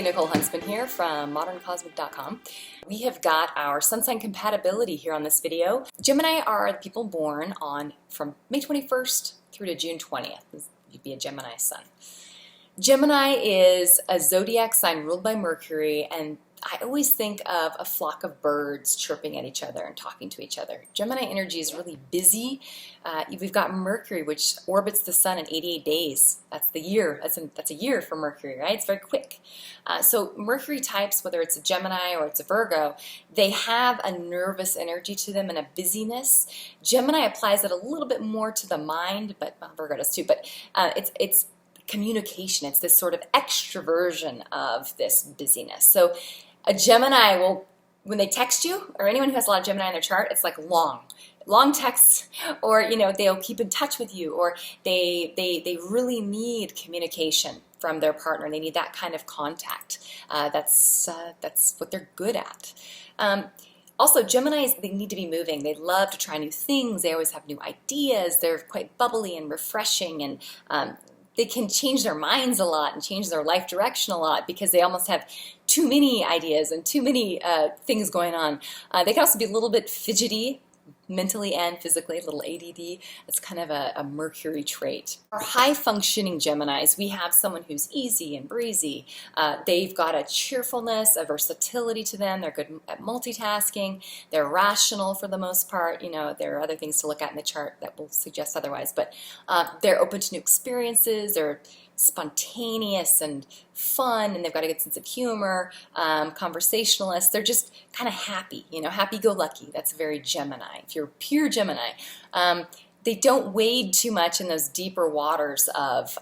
Nicole Huntsman here from moderncosmic.com. We have got our sun sign compatibility here on this video. Gemini are the people born from May 21st through to June 20th. You'd be a Gemini sun. Gemini is a zodiac sign ruled by Mercury, and I always think of a flock of birds chirping at each other and talking to each other. Gemini energy is really busy. We've got Mercury, which orbits the sun in 88 days. That's the year. That's a year for Mercury, right? It's very quick. So Mercury types, whether it's a Gemini or it's a Virgo, they have a nervous energy to them and a busyness. Gemini applies it a little bit more to the mind, but Virgo does too. But it's communication. It's this sort of extroversion of this busyness. So a Gemini will, when they text you, or anyone who has a lot of Gemini in their chart, it's like long texts, or they'll keep in touch with you, or they really need communication from their partner. They need that kind of contact. That's what they're good at. Also, Geminis, they need to be moving. They love to try new things. They always have new ideas. They're quite bubbly and refreshing, and they can change their minds a lot and change their life direction a lot because they almost have too many ideas and too many things going on. They can also be a little bit fidgety, mentally and physically, a little ADD. It's kind of a Mercury trait. Our high-functioning Geminis, we have someone who's easy and breezy. They've got a cheerfulness, a versatility to them. They're good at multitasking. They're rational for the most part. There are other things to look at in the chart that will suggest otherwise, but they're open to new experiences. They're spontaneous and fun, and they've got a good sense of humor, conversationalists. They're just kind of happy, happy-go-lucky. That's very Gemini. If you're pure Gemini, they don't wade too much in those deeper waters of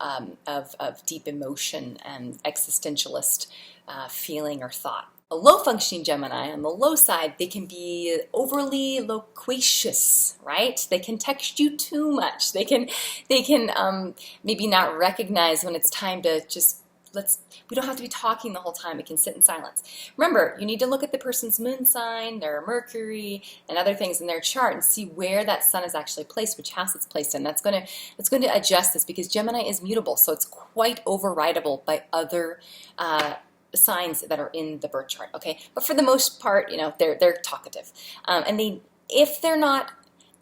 deep emotion and existentialist feeling or thought. A low-functioning Gemini, on the low side, they can be overly loquacious, right? They can text you too much. They can maybe not recognize when it's time to just we don't have to be talking the whole time. We can sit in silence. Remember, you need to look at the person's moon sign, their Mercury, and other things in their chart and see where that sun is actually placed, which house it's placed in. That's going to adjust this because Gemini is mutable, so it's quite overridable by other signs that are in the birth chart, okay? But for the most part, they're talkative. And if they're not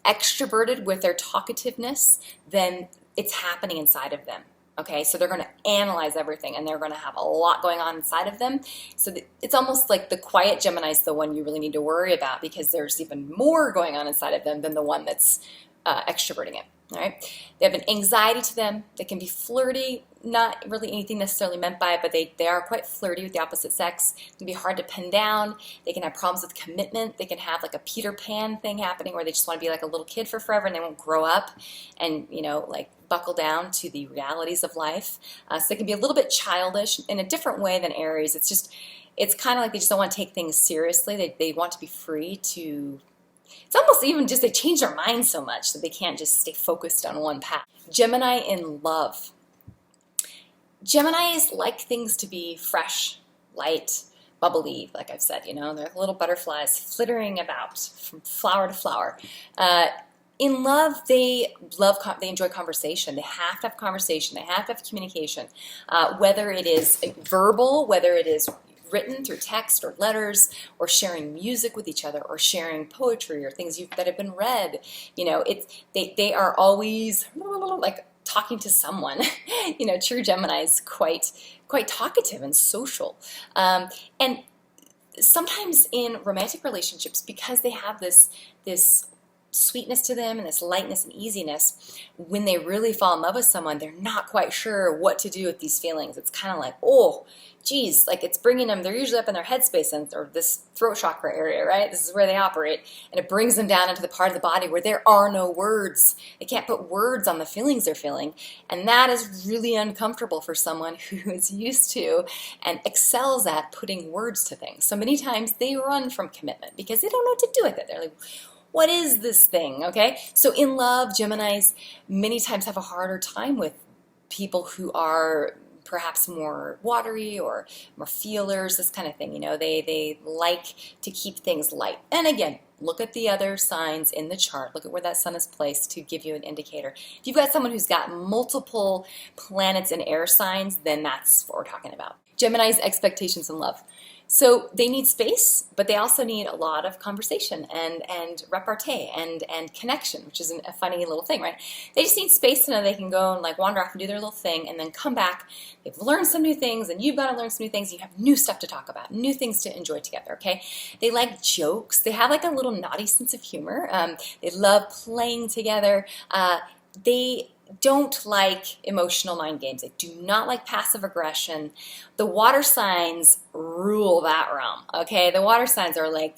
extroverted with their talkativeness, then it's happening inside of them, okay? So they're going to analyze everything, and they're going to have a lot going on inside of them. So it's almost like the quiet Gemini is the one you really need to worry about because there's even more going on inside of them than the one that's extroverting it. All right, they have an anxiety to them. They can be flirty, not really anything necessarily meant by it, but they are quite flirty with the opposite sex. It can be hard to pin down. They can have problems with commitment. They can have like a Peter Pan thing happening where they just want to be like a little kid for forever and they won't grow up and, like buckle down to the realities of life. So they can be a little bit childish in a different way than Aries. It's kind of like they just don't want to take things seriously. They want to be free to... It's almost even just they change their mind so much that they can't just stay focused on one path. Gemini in love. Geminis like things to be fresh, light, bubbly, like I've said, they're little butterflies flittering about from flower to flower. In love, they enjoy conversation. They have to have conversation. They have to have communication, whether it is verbal, whether it is written through text or letters, or sharing music with each other, or sharing poetry or things that have been read. They are always like talking to someone. True Gemini is quite talkative and social, and sometimes in romantic relationships, because they have this sweetness to them and this lightness and easiness, when they really fall in love with someone, they're not quite sure what to do with these feelings. It's kind of like, oh, geez, like it's bringing them, they're usually up in their headspace or this throat chakra area, right? This is where they operate. And it brings them down into the part of the body where there are no words. They can't put words on the feelings they're feeling. And that is really uncomfortable for someone who is used to and excels at putting words to things. So many times they run from commitment because they don't know what to do with it. They're like, what is this thing, okay? So in love, Geminis many times have a harder time with people who are perhaps more watery or more feelers, this kind of thing. They like to keep things light. And again, look at the other signs in the chart. Look at where that sun is placed to give you an indicator. If you've got someone who's got multiple planets and air signs, then that's what we're talking about. Gemini's expectations in love. So they need space, but they also need a lot of conversation and repartee and connection, which is a funny little thing, right? They just need space to know they can go and like wander off and do their little thing and then come back. They've learned some new things and you've got to learn some new things. You have new stuff to talk about, new things to enjoy together, okay? They like jokes. They have like a little naughty sense of humor. They love playing together. They don't like emotional mind games. They do not like passive aggression. The water signs rule that realm, okay? The water signs are like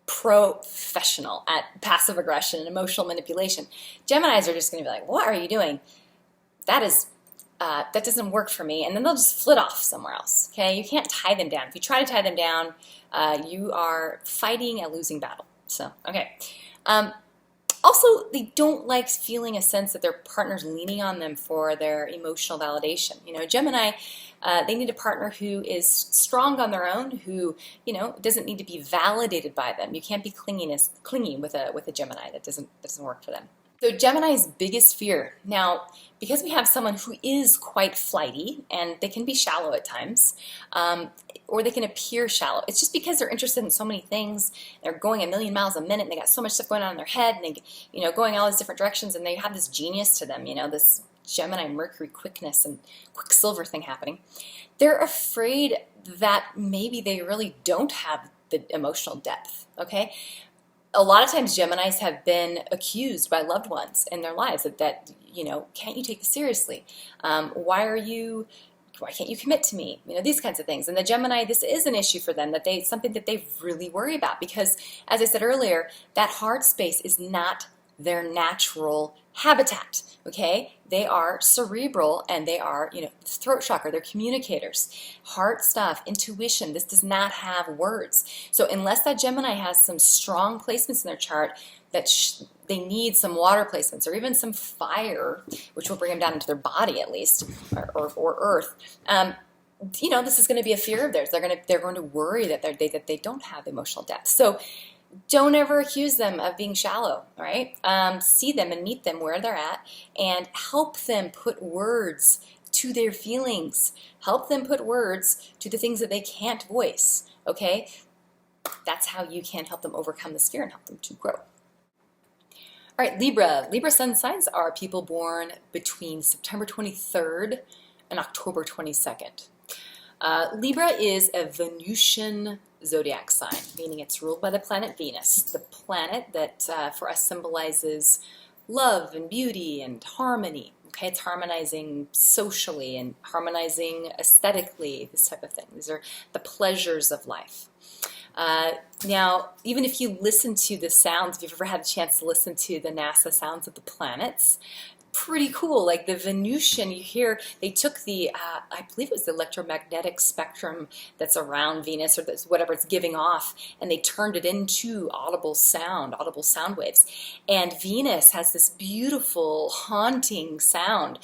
professional at passive aggression and emotional manipulation. Geminis are just going to be like, what are you doing? That doesn't work for me. And then they'll just flit off somewhere else, okay? You can't tie them down. If you try to tie them down, you are fighting a losing battle. So, okay. Also, they don't like feeling a sense that their partner's leaning on them for their emotional validation. You know, Gemini, they need a partner who is strong on their own, who, you know, doesn't need to be validated by them. You can't be clingy with a Gemini. That doesn't work for them. So Gemini's biggest fear. Now, because we have someone who is quite flighty, and they can be shallow at times, or they can appear shallow. It's just because they're interested in so many things. They're going a million miles a minute, and they got so much stuff going on in their head, and they, you know, going all these different directions, and they have this genius to them, you know, this Gemini Mercury quickness and quicksilver thing happening. They're afraid that maybe they really don't have the emotional depth, okay? A lot of times Geminis have been accused by loved ones in their lives that you know, can't you take this seriously? Why can't you commit to me? You know, these kinds of things. And the Gemini, this is an issue for them, it's something that they really worry about because, as I said earlier, that heart space is not their natural habitat, okay? They are cerebral and they are, you know, throat chakra, they're communicators. Heart stuff, intuition, this does not have words. So unless that Gemini has some strong placements in their chart that they need some water placements or even some fire, which will bring them down into their body at least, or earth, you know, this is going to be a fear of theirs. They're going to worry that they don't have emotional depth. So don't ever accuse them of being shallow, right? See them and meet them where they're at and help them put words to their feelings. Help them put words to the things that they can't voice, okay? That's how you can help them overcome this fear and help them to grow. All right, Libra. Libra Sun Signs are people born between September 23rd and October 22nd. Libra is a Venusian zodiac sign, meaning it's ruled by the planet Venus, the planet that for us symbolizes love and beauty and harmony. Okay, it's harmonizing socially and harmonizing aesthetically, this type of thing. These are the pleasures of life. Now, even if you listen to the sounds, if you've ever had a chance to listen to the NASA sounds of the planets, pretty cool. Like the Venusian, you hear, they took the, I believe it was the electromagnetic spectrum that's around Venus, or that's whatever it's giving off, and they turned it into audible sound waves. And Venus has this beautiful, haunting sound,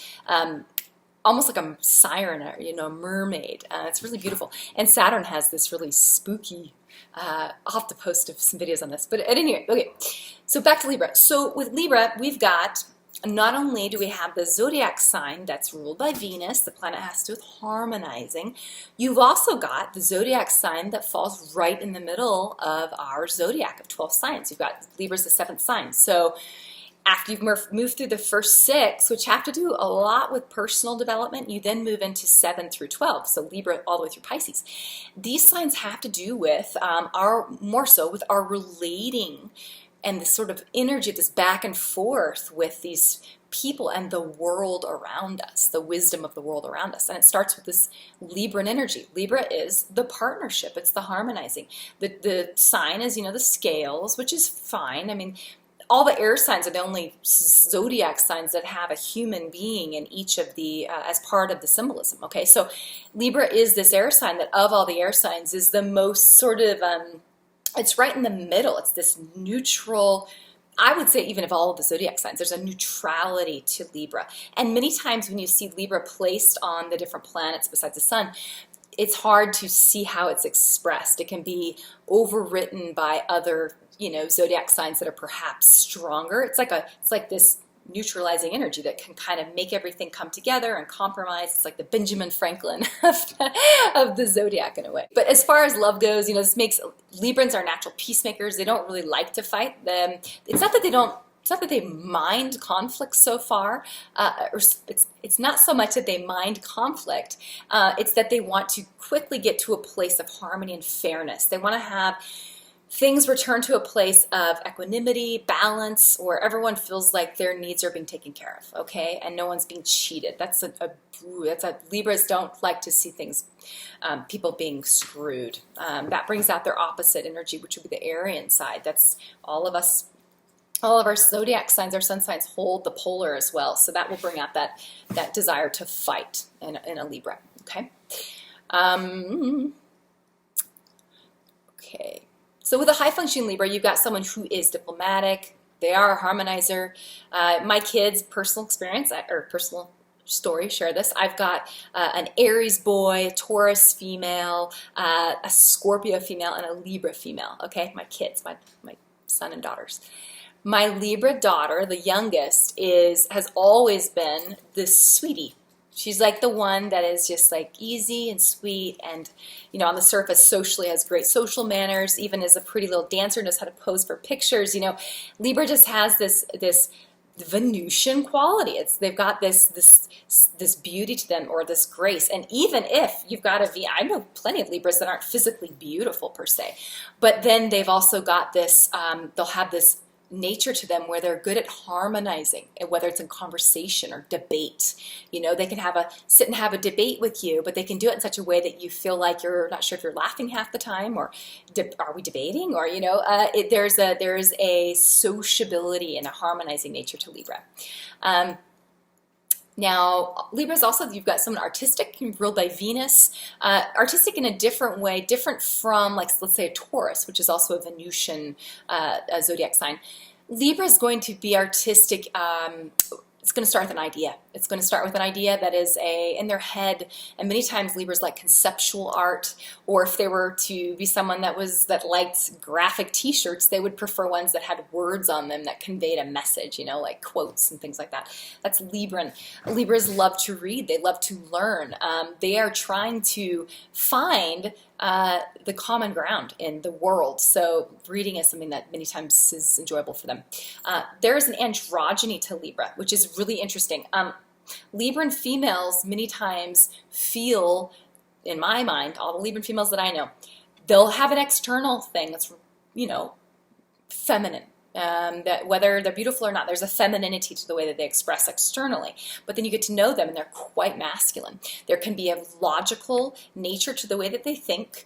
almost like a siren, or, you know, a mermaid. It's really beautiful. And Saturn has this really spooky, I'll have to post some videos on this. But at any rate, okay, so back to Libra. So with Libra, we've got, not only do we have the zodiac sign that's ruled by Venus, the planet has to do with harmonizing, you've also got the zodiac sign that falls right in the middle of our zodiac of 12 signs. You've got Libra's the 7th sign. So after you've moved through the first 6, which have to do a lot with personal development, you then move into 7 through 12, so Libra all the way through Pisces. These signs have to do with more so with our relating and this sort of energy, this back and forth with these people and the world around us, the wisdom of the world around us. And it starts with this Libran energy. Libra is the partnership. It's the harmonizing. The sign is, you know, the scales, which is fine. I mean, all the air signs are the only zodiac signs that have a human being in each of the, as part of the symbolism, okay? So Libra is this air sign that of all the air signs is the most sort of, it's right in the middle. It's this neutral, I would say even of all of the zodiac signs, there's a neutrality to Libra. And many times when you see Libra placed on the different planets besides the sun, it's hard to see how it's expressed. It can be overwritten by other, you know, zodiac signs that are perhaps stronger. It's like this neutralizing energy that can kind of make everything come together and compromise. It's like the Benjamin Franklin of the zodiac in a way. But as far as love goes, this makes Librans are natural peacemakers. They don't really like to fight. It's not that they mind conflict so far, or it's not so much that they mind conflict. It's that they want to quickly get to a place of harmony and fairness. They want to have things return to a place of equanimity, balance, where everyone feels like their needs are being taken care of, okay, and no one's being cheated. Libras don't like to see things, people being screwed. That brings out their opposite energy, which would be the Aryan side. That's all of us. All of our zodiac signs, our sun signs, hold the polar as well. So that will bring out that desire to fight in a Libra, okay? Okay. So with a high-functioning Libra, you've got someone who is diplomatic. They are a harmonizer. My kids' personal experience, or personal story, share this. I've got an Aries boy, a Taurus female, a Scorpio female, and a Libra female, okay? My kids, my son and daughters. My Libra daughter, the youngest, has always been this sweetie. She's like the one that is just like easy and sweet, and on the surface socially has great social manners, even as a pretty little dancer, knows how to pose for pictures. Libra just has this Venusian quality. They've got this beauty to them, or this grace. And even if you've got I know plenty of Libras that aren't physically beautiful per se, but then they've also got this, they'll have this nature to them where they're good at harmonizing, whether it's in conversation or debate. They can sit and have a debate with you, but they can do it in such a way that you feel like you're not sure if you're laughing half the time, or are we debating, or there's a sociability and a harmonizing nature to Libra. Now, Libras also, you've got someone artistic, ruled by Venus, artistic in a different way, different from, like, let's say a Taurus, which is also a Venusian zodiac sign. Libra is going to be artistic. It's going to start with an idea. It's going to start with an idea that is in their head, and many times Libras like conceptual art, or if they were to be someone that liked graphic T-shirts, they would prefer ones that had words on them that conveyed a message, like quotes and things like that. That's Libran. Libras love to read. They love to learn. They are trying to find the common ground in the world. So reading is something that many times is enjoyable for them. There is an androgyny to Libra, which is really interesting. Libran females many times feel, in my mind, all the Libran females that I know, they'll have an external thing that's, feminine. That whether they're beautiful or not, there's a femininity to the way that they express externally. But then you get to know them, and they're quite masculine. There can be a logical nature to the way that they think.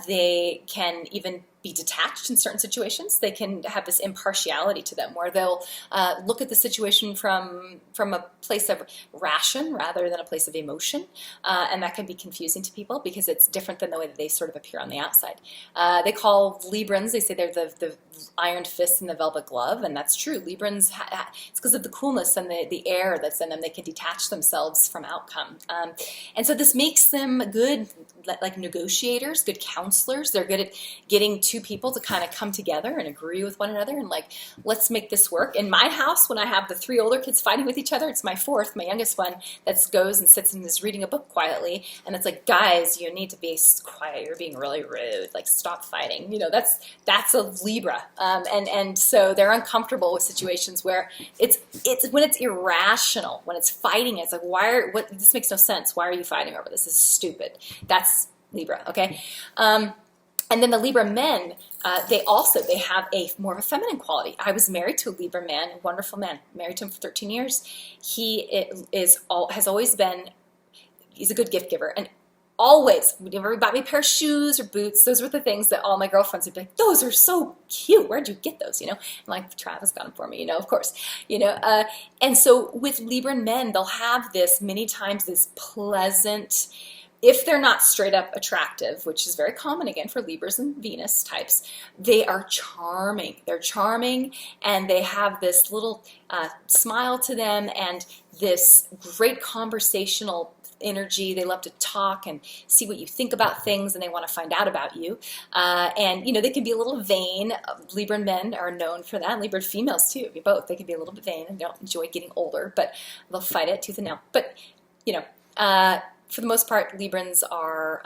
They can even be detached in certain situations. They can have this impartiality to them, where they'll look at the situation from a place of ration rather than a place of emotion, and that can be confusing to people because it's different than the way that they sort of appear on the outside. They call Librans, they say they're the iron fist and the velvet glove, and that's true. Librans, it's because of the coolness and the air that's in them. They can detach themselves from outcome, and so this makes them good, like negotiators, good counselors. They're good at getting two people to kind of come together and agree with one another and like, let's make this work. In my house, when I have the three older kids fighting with each other, it's my fourth, my youngest one, that goes and sits and is reading a book quietly, and it's like, guys, you need to be quiet. You're being really rude. Like, stop fighting. That's a Libra, and so they're uncomfortable with situations where it's when it's irrational, when it's fighting. It's like, this makes no sense. Why are you fighting over this? This is stupid. That's Libra, okay? And then the Libra men, they have more of a feminine quality. I was married to a Libra man, a wonderful man, married to him for 13 years. He's a good gift giver. And always, whenever he bought me a pair of shoes or boots, those were the things that all my girlfriends would be like, those are so cute. Where'd you get those? I'm like, Travis got them for me, of course. And so with Libra men, they'll have many times this pleasant, if they're not straight up attractive, which is very common again for Libras and Venus types, they are charming. They're charming, and they have this little smile to them and this great conversational energy. They love to talk and see what you think about things, and they want to find out about you. And, you know, they can be a little vain. Libra men are known for that. Libra females, too. Both. They can be a little bit vain and don't enjoy getting older, but they'll fight it tooth and nail. But, you know, for the most part, Librans are...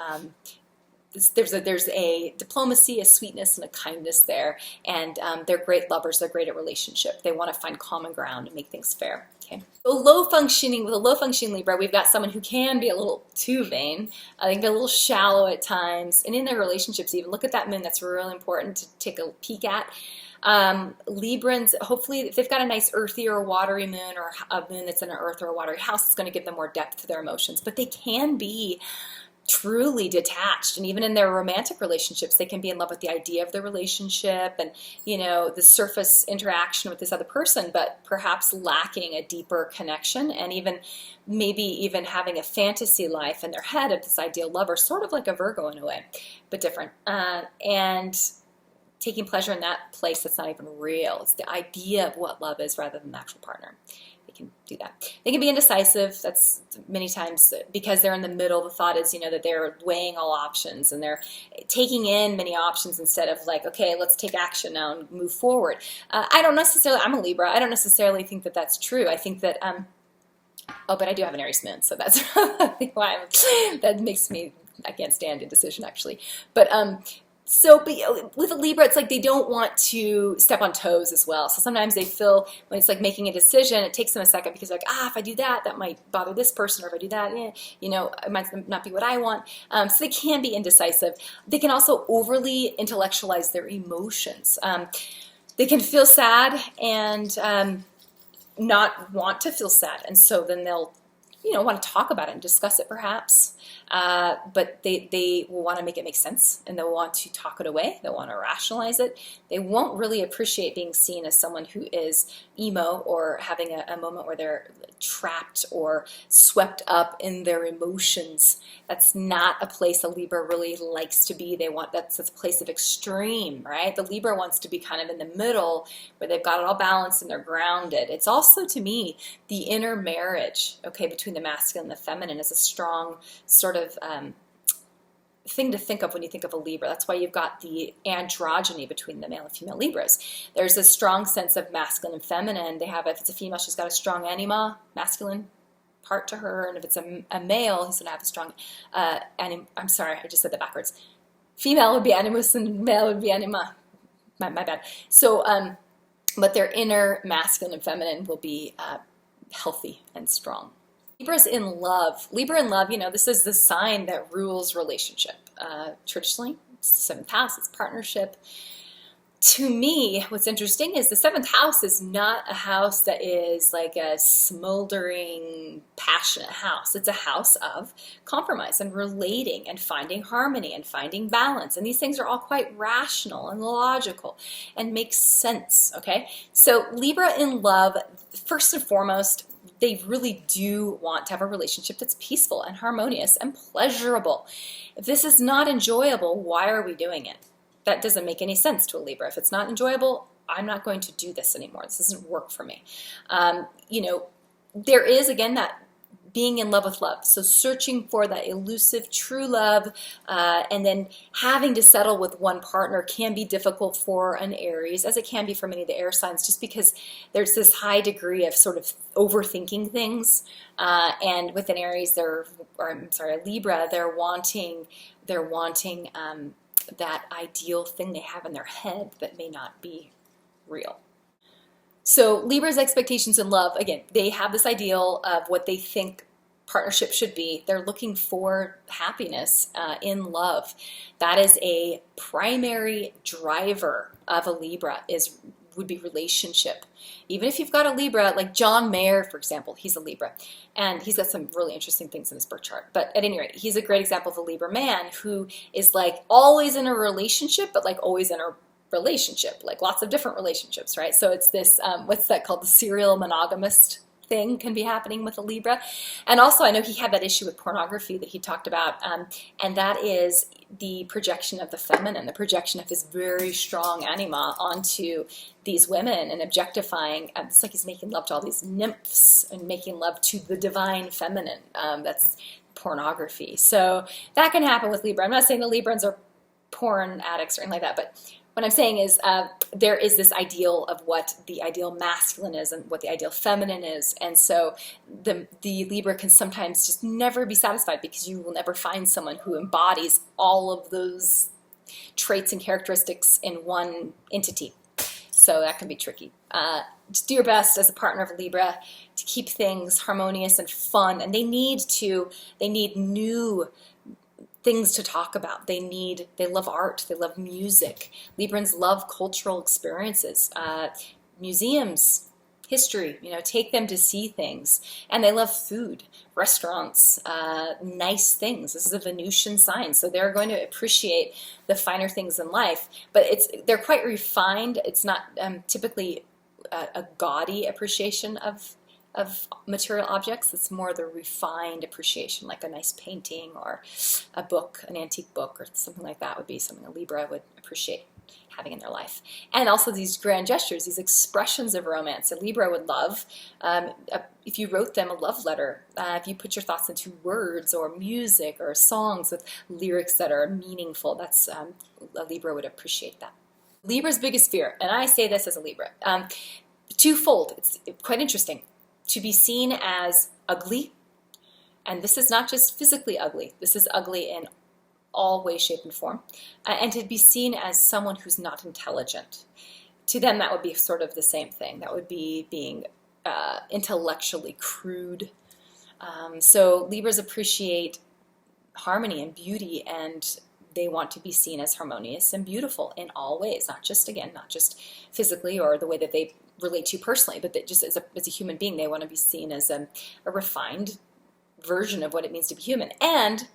there's a diplomacy, a sweetness, and a kindness there, and they're great lovers. They're great at relationship. They want to find common ground and make things fair. Okay. So with a low functioning Libra, we've got someone who can be a little too vain. They can get a little shallow at times, and in their relationships, even look at that moon. That's really important to take a peek at. Librans, hopefully, if they've got a nice earthy or watery moon, or a moon that's in an earth or a watery house, it's going to give them more depth to their emotions. But they can be truly detached, and even in their romantic relationships, they can be in love with the idea of the relationship and, you know, the surface interaction with this other person, but perhaps lacking a deeper connection, and maybe even having a fantasy life in their head of this ideal lover, sort of like a Virgo in a way, but different, and taking pleasure in that place that's not even real. It's the idea of what love is rather than the actual partner. They can do that. They can be indecisive. That's many times because they're in the middle. The thought is, you know, that they're weighing all options and they're taking in many options instead of like, okay, let's take action now and move forward. I'm a Libra. I don't necessarily think that that's true. I think that, oh, but I do have an Aries moon, so that's why that makes me, I can't stand indecision actually. But, but with a Libra, it's like they don't want to step on toes as well. So sometimes they feel when it's like making a decision, it takes them a second because like, if I do that, that might bother this person, or if I do that, you know, it might not be what I want. So they can be indecisive. They can also overly intellectualize their emotions. They can feel sad and not want to feel sad, and so then they'll, you know, want to talk about it and discuss it perhaps, but they will want to make it make sense, and they'll want to talk it away. They'll want to rationalize it. They won't really appreciate being seen as someone who is emo or having a moment where they're trapped or swept up in their emotions. That's not a place a Libra really likes to be. That's a place of extreme, right? The Libra wants to be kind of in the middle where they've got it all balanced and they're grounded. It's also, to me, the inner marriage, okay, between the masculine and the feminine is a strong sort of thing to think of when you think of a Libra. That's why you've got the androgyny between the male and female Libras. There's a strong sense of masculine and feminine. They have, if it's a female, she's got a strong anima, masculine part to her, and if it's a male, he's going to have a strong, I'm sorry, I just said that backwards. Female would be animus and male would be anima. My bad. So, but their inner masculine and feminine will be healthy and strong. Libra's in love. Libra in love, you know, this is the sign that rules relationship. Traditionally, it's the seventh house, it's partnership. To me, what's interesting is the seventh house is not a house that is like a smoldering, passionate house. It's a house of compromise and relating and finding harmony and finding balance. And these things are all quite rational and logical and make sense, okay? So Libra in love, first and foremost, they really do want to have a relationship that's peaceful and harmonious and pleasurable. If this is not enjoyable, why are we doing it? That doesn't make any sense to a Libra. If it's not enjoyable, I'm not going to do this anymore. This doesn't work for me. You know, there is, again, that being in love with love. So searching for that elusive true love, and then having to settle with one partner can be difficult for an Aries, as it can be for many of the air signs, just because there's this high degree of sort of overthinking things. And with an Aries, a Libra, they're wanting that ideal thing they have in their head that may not be real. So Libra's expectations in love, again, they have this ideal of what they think partnership should be. They're looking for happiness in love. That is a primary driver of a Libra, would be relationship. Even if you've got a Libra, like John Mayer, for example, he's a Libra, and he's got some really interesting things in his birth chart. But at any rate, he's a great example of a Libra man who is like always in a relationship, but like always in a relationship, like lots of different relationships, right? So it's this, what's that called? The serial monogamist thing can be happening with a Libra. And also, I know he had that issue with pornography that he talked about, and that is the projection of the feminine, the projection of his very strong anima onto these women and objectifying. It's like he's making love to all these nymphs and making love to the divine feminine. That's pornography. So that can happen with Libra. I'm not saying the Librans are porn addicts or anything like that, but what I'm saying is there is this ideal of what the ideal masculine is and what the ideal feminine is, and so the Libra can sometimes just never be satisfied because you will never find someone who embodies all of those traits and characteristics in one entity. So that can be tricky. Just do your best as a partner of a Libra to keep things harmonious and fun, and they need new things to talk about. They love art, they love music. Librans love cultural experiences, museums, history, take them to see things. And they love food, restaurants, nice things. This is a Venusian sign, so they're going to appreciate the finer things in life, but they're quite refined. It's not typically a gaudy appreciation of material objects. It's more the refined appreciation, like a nice painting or a book, an antique book or something like that would be something a Libra would appreciate having in their life. And also these grand gestures, these expressions of romance. A Libra would love if you wrote them a love letter, if you put your thoughts into words or music or songs with lyrics that are meaningful. That's a Libra would appreciate that. Libra's biggest fear, and I say this as a Libra, twofold. It's quite interesting. To be seen as ugly, and this is not just physically ugly, this is ugly in all way, shape, and form, and to be seen as someone who's not intelligent. To them, that would be sort of the same thing. That would be being intellectually crude. So Libras appreciate harmony and beauty, and they want to be seen as harmonious and beautiful in all ways, not just physically or the way that they relate to you personally, but that just as a human being, they want to be seen as a refined version of what it means to be human. And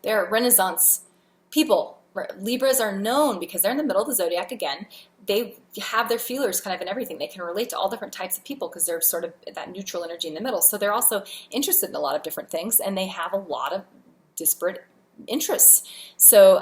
they're Renaissance people. Libras are known because they're in the middle of the zodiac again. They have their feelers kind of in everything. They can relate to all different types of people because they're sort of that neutral energy in the middle. So they're also interested in a lot of different things, and they have a lot of disparate interests. So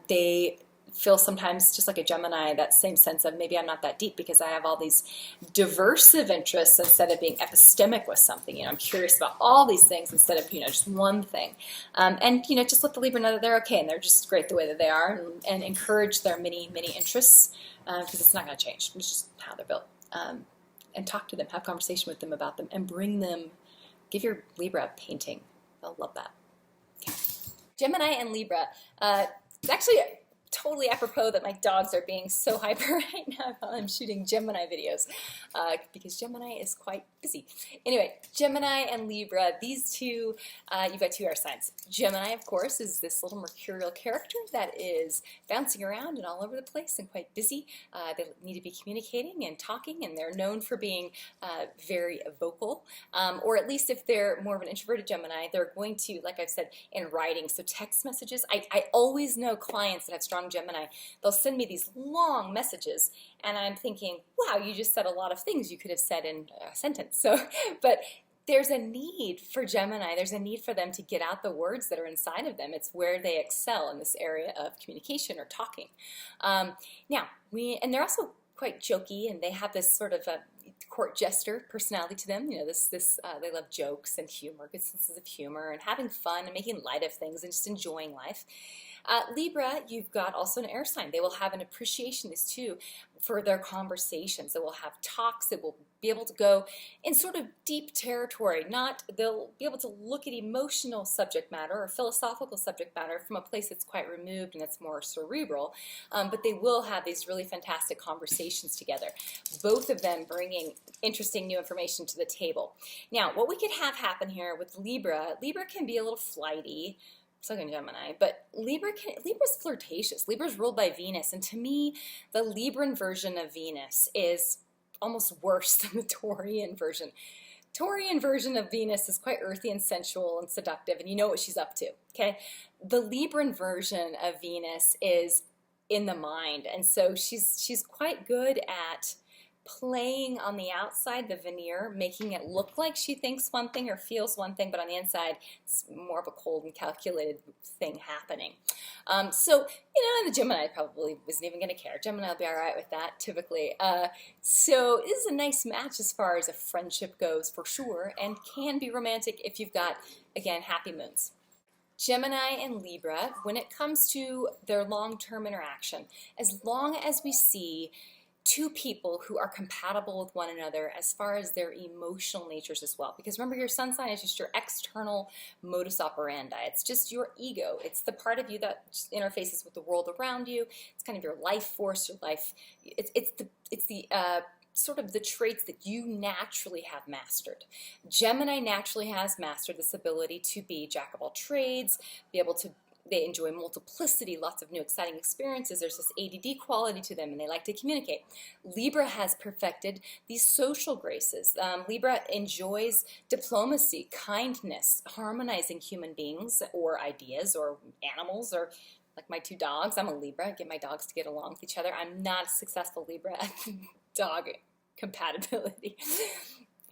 they feel sometimes just like a Gemini, that same sense of maybe I'm not that deep because I have all these diversive interests instead of being epistemic with something. I'm curious about all these things instead of just one thing. And just let the Libra know that they're okay and they're just great the way that they are, and encourage their many interests because it's not going to change. It's just how they're built. And talk to them, have conversation with them about them, and give your Libra a painting. They'll love that. Okay. Gemini and Libra. It's actually totally apropos that my dogs are being so hyper right now while I'm shooting Gemini videos because Gemini is quite busy. Anyway, Gemini and Libra, these two, you've got two air signs. Gemini, of course, is this little mercurial character that is bouncing around and all over the place and quite busy. They need to be communicating and talking, and they're known for being very vocal, or at least if they're more of an introverted Gemini, they're going to, like I've said, in writing. So text messages, I always know clients that have strong Gemini, they'll send me these long messages, and I'm thinking, wow, you just said a lot of things you could have said in a sentence. So, but there's a need for Gemini. There's a need for them to get out the words that are inside of them. It's where they excel in this area of communication or talking. And they're also quite jokey, and they have this sort of a court jester personality to them. They love jokes and humor, good senses of humor, and having fun and making light of things and just enjoying life. Libra, you've got also an air sign. They will have an appreciation, this too, for their conversations. They will have talks. They will be able to go in sort of deep territory. They'll be able to look at emotional subject matter or philosophical subject matter from a place that's quite removed and that's more cerebral. But they will have these really fantastic conversations together. Both of them bringing interesting new information to the table. Now, what we could have happen here with Libra can be a little flighty. So can Gemini, but Libra's flirtatious. Libra's ruled by Venus, and to me, the Libran version of Venus is almost worse than the Taurian version. Taurian version of Venus is quite earthy and sensual and seductive, and you know what she's up to, okay? The Libran version of Venus is in the mind, and so she's quite good at playing on the outside, the veneer, making it look like she thinks one thing or feels one thing, but on the inside, it's more of a cold and calculated thing happening. So, and the Gemini probably isn't even going to care. Gemini will be all right with that, typically. So this is a nice match as far as a friendship goes, for sure, and can be romantic if you've got, again, happy moons. Gemini and Libra, when it comes to their long-term interaction, as long as we see two people who are compatible with one another as far as their emotional natures as well. Because remember, your sun sign is just your external modus operandi. It's just your ego. It's the part of you that interfaces with the world around you. It's kind of your life force, your life. It's the sort of the traits that you naturally have mastered. Gemini naturally has mastered this ability to be jack of all trades, be able to they enjoy multiplicity, lots of new exciting experiences. There's this ADD quality to them, and they like to communicate. Libra has perfected these social graces. Libra enjoys diplomacy, kindness, harmonizing human beings or ideas or animals or like my two dogs. I'm a Libra. I get my dogs to get along with each other. I'm not a successful Libra at dog compatibility.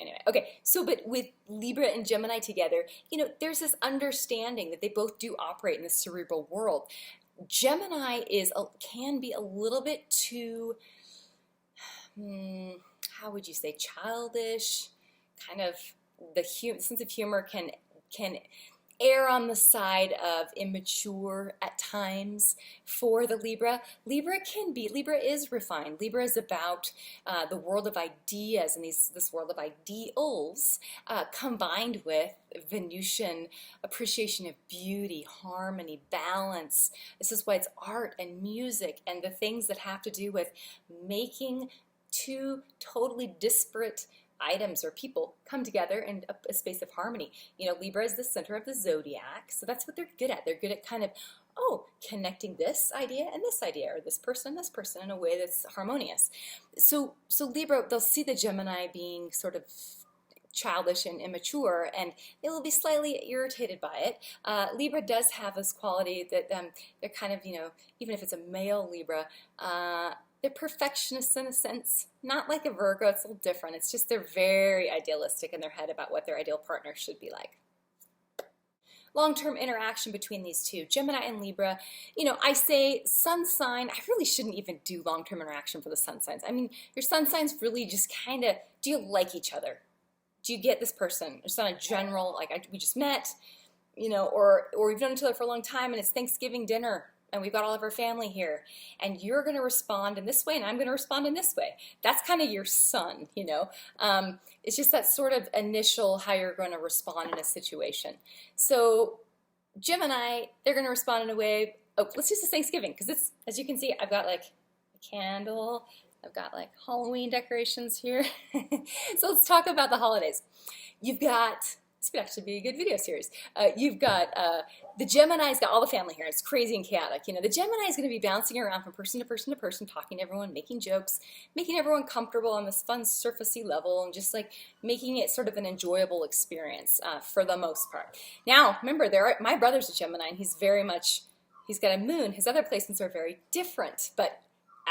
Anyway, okay, so but with Libra and Gemini together, there's this understanding that they both do operate in the cerebral world. Gemini can be a little bit too, how would you say, childish, kind of the sense of humor can err on the side of immature at times for the Libra. Libra is refined. Libra is about the world of ideas and this world of ideals combined with Venusian appreciation of beauty, harmony, balance. This is why it's art and music and the things that have to do with making two totally disparate items or people come together in a space of harmony. Libra is the center of the zodiac, so that's what they're good at. They're good at kind of, connecting this idea and this idea, or this person in a way that's harmonious. So Libra, they'll see the Gemini being sort of childish and immature, and they will be slightly irritated by it. Libra does have this quality that they're kind of, even if it's a male Libra, they're perfectionists in a sense, not like a Virgo. It's a little different. It's just they're very idealistic in their head about what their ideal partner should be like. Long-term interaction between these two, Gemini and Libra. I say sun sign, I really shouldn't even do long-term interaction for the sun signs. I mean, your sun signs really just kind of, do you like each other? Do you get this person? It's not a general, like we just met, or we've known each other for a long time and it's Thanksgiving dinner and we've got all of our family here, and you're going to respond in this way, and I'm going to respond in this way. That's kind of your sun, It's just that sort of initial how you're going to respond in a situation. So Gemini, they're going to respond in a way, let's use this Thanksgiving, because it's, as you can see, I've got like a candle, I've got like Halloween decorations here. So let's talk about the holidays. You've got, this would actually be a good video series. You've got the Gemini's got all the family here. It's crazy and chaotic. The Gemini is going to be bouncing around from person to person to person, talking to everyone, making jokes, making everyone comfortable on this fun surfacey level, and just like making it sort of an enjoyable experience for the most part. Now, remember, my brother's a Gemini, and he's got a moon. His other placements are very different, but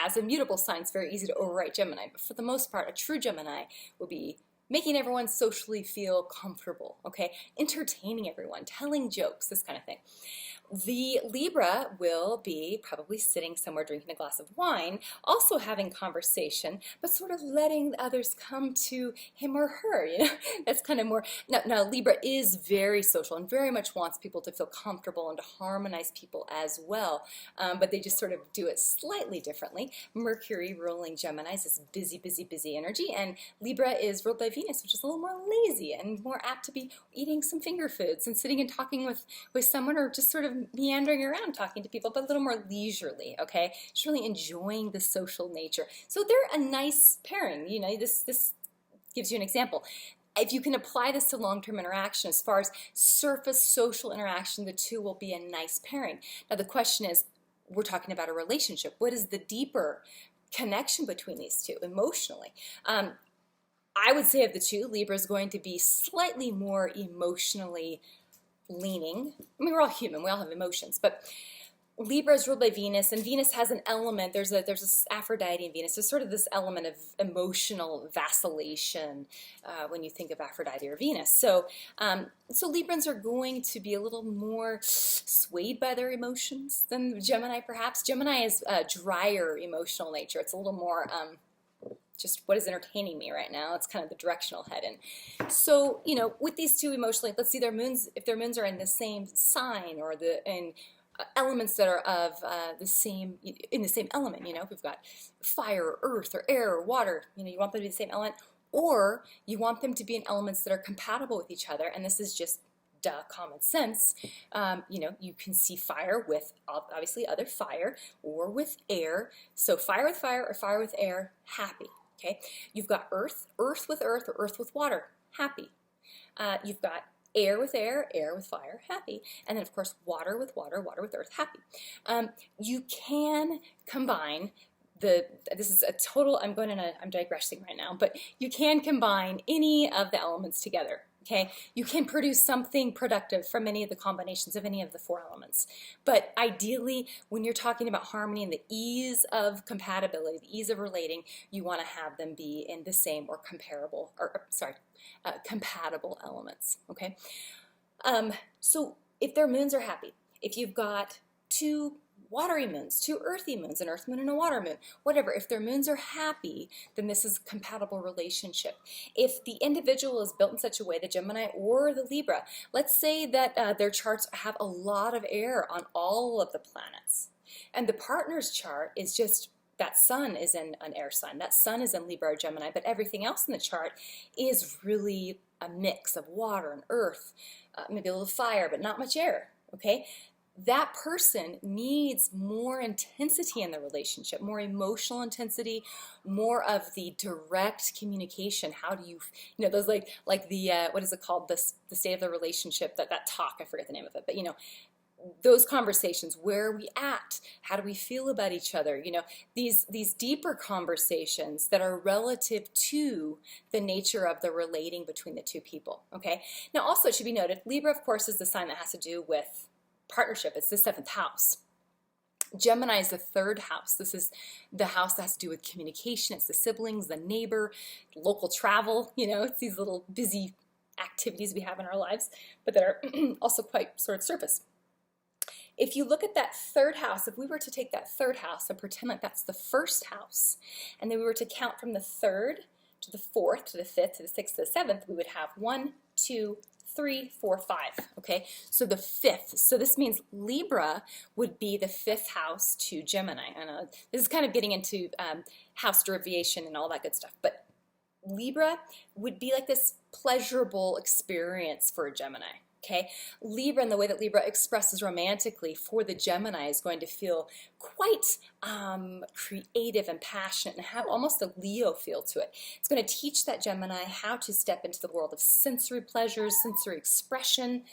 as a mutable sign, it's very easy to overwrite Gemini. But for the most part, a true Gemini will be making everyone socially feel comfortable, okay? Entertaining everyone, telling jokes, this kind of thing. The Libra will be probably sitting somewhere drinking a glass of wine, also having conversation, but sort of letting others come to him or her, That's kind of more, now Libra is very social and very much wants people to feel comfortable and to harmonize people as well, but they just sort of do it slightly differently. Mercury ruling Geminis is busy, busy, busy energy, and Libra is ruled by Venus, which is a little more lazy and more apt to be eating some finger foods and sitting and talking with someone, or just sort of meandering around talking to people, but a little more leisurely, okay? Just really enjoying the social nature. So they're a nice pairing, this gives you an example. If you can apply this to long-term interaction, as far as surface social interaction, the two will be a nice pairing. Now the question is, we're talking about a relationship. What is the deeper connection between these two emotionally? I would say of the two, Libra is going to be slightly more emotionally leaning. I mean, we're all human, we all have emotions, but Libra is ruled by Venus, and Venus has an element. There's a Aphrodite in Venus. There's sort of this element of emotional vacillation when you think of Aphrodite or Venus. So, so Librans are going to be a little more swayed by their emotions than Gemini, perhaps. Gemini is a drier emotional nature. It's a little more just what is entertaining me right now. It's kind of the direction I'll head in. So, you know, with these two emotionally, let's see their moons. If their moons are in the same sign or in elements that are of the same element, you know, if we've got fire or earth or air or water, you know, you want them to be the same element, or you want them to be in elements that are compatible with each other, and this is just common sense. You know, you can see fire with obviously other fire, or with air. So fire with fire or fire with air, happy. Okay, you've got earth with earth, or earth with water, happy. You've got air with air, air with fire, happy. And then, of course, water with water, water with earth, happy. You can combine this is a total, I'm digressing right now, but you can combine any of the elements together. Okay, you can produce something productive from any of the combinations of any of the four elements. But ideally, when you're talking about harmony and the ease of compatibility, the ease of relating, you want to have them be in the same or comparable, compatible elements. Okay, so if their moons are happy, if you've got two watery moons, two earthy moons, an earth moon and a water moon, whatever, if their moons are happy, then this is a compatible relationship. If the individual is built in such a way, the Gemini or the Libra, let's say that their charts have a lot of air on all of the planets, and the partner's chart is just that sun is in an air sign, that sun is in Libra or Gemini, but everything else in the chart is really a mix of water and earth, maybe a little fire, but not much air, okay? That person needs more intensity in the relationship, more emotional intensity, more of the direct communication. How do you know, those like the, what is it called? The state of the relationship, that talk, I forget the name of it, but you know, those conversations, where are we at? How do we feel about each other? You know, these deeper conversations that are relative to the nature of the relating between the two people, okay? Now also it should be noted, Libra of course is the sign that has to do with partnership. It's the 7th house. Gemini is the 3rd house. This is the house that has to do with communication. It's the siblings, the neighbor, local travel. You know, it's these little busy activities we have in our lives, but that are also quite sort of surface. If you look at that 3rd house, if we were to take that 3rd house and pretend like that's the 1st house, and then we were to count from the 3rd to the 4th to the 5th to the 6th to the 7th, we would have 1, 2, 3, 4, 5, okay? So the 5th, so this means Libra would be the 5th house to Gemini. I know this is kind of getting into house derivation and all that good stuff, but Libra would be like this pleasurable experience for a Gemini. Okay, Libra, and the way that Libra expresses romantically for the Gemini is going to feel quite creative and passionate and have almost a Leo feel to it. It's going to teach that Gemini how to step into the world of sensory pleasures, sensory expression,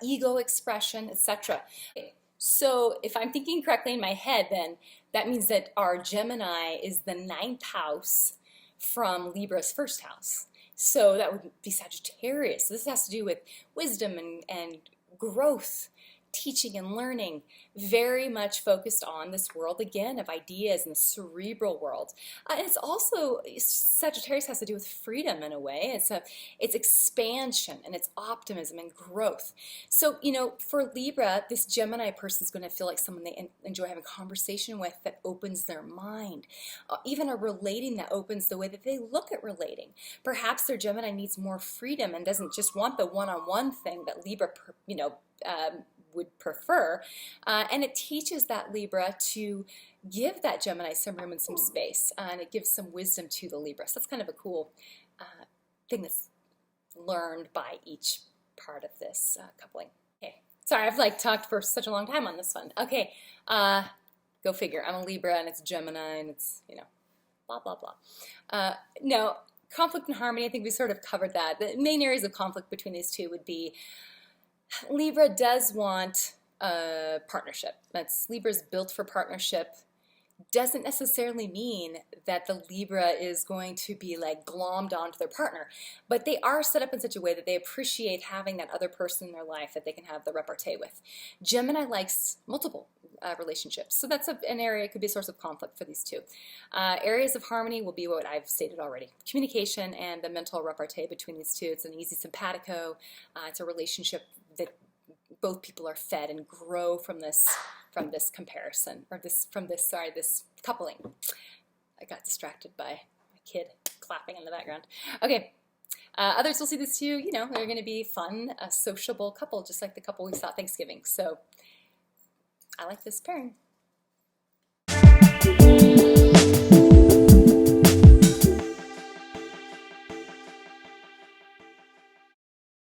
ego expression, etc. So if I'm thinking correctly in my head, then that means that our Gemini is the 9th house from Libra's 1st house. So that would be Sagittarius. This has to do with wisdom and growth, teaching and learning, very much focused on this world again of ideas and the cerebral world. And it's also, Sagittarius has to do with freedom in a way. It's expansion and it's optimism and growth. So, you know, for Libra, this Gemini person is going to feel like someone they enjoy having conversation with, that opens their mind. Even a relating that opens the way that they look at relating. Perhaps their Gemini needs more freedom and doesn't just want the one-on-one thing that Libra, you know, would prefer, and it teaches that Libra to give that Gemini some room and some space, and it gives some wisdom to the Libra. So that's kind of a cool thing that's learned by each part of this coupling. Okay, sorry, I've like talked for such a long time on this one. Okay, go figure. I'm a Libra and it's Gemini and it's, you know, blah blah blah. No, conflict and harmony, I think we sort of covered that. The main areas of conflict between these two would be Libra does want a partnership. Libra's built for partnership. doesn't necessarily mean that the Libra is going to be like glommed onto their partner, but they are set up in such a way that they appreciate having that other person in their life that they can have the repartee with. Gemini likes multiple relationships, so that's an area, it could be a source of conflict for these two. Areas of harmony will be what I've stated already: communication and the mental repartee between these two. It's an easy simpatico. It's a relationship that both people are fed and grow from this comparison, or this coupling. I got distracted by my kid clapping in the background. Okay, others will see this too. You know, they're going to be fun, a sociable couple, just like the couple we saw at Thanksgiving. So I like this pairing.